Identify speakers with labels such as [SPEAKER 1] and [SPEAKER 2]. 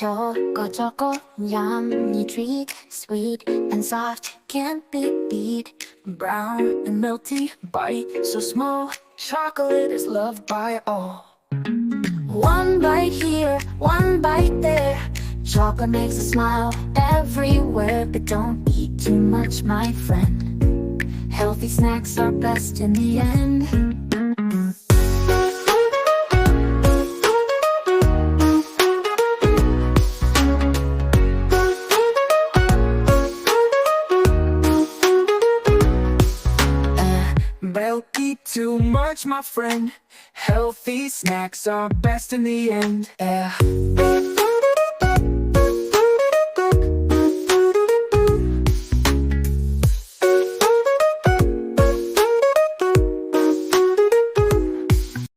[SPEAKER 1] Choco Choco, yummy treat, sweet and soft, can't be beat. Brown and melty, bite so small, chocolate is loved by all. One bite here, one bite there, chocolate makes a smile everywhere. But don't eat too much, my friend, healthy snacks are best in the end.
[SPEAKER 2] Don't eat too much, my friend. Healthy snacks are best in the end.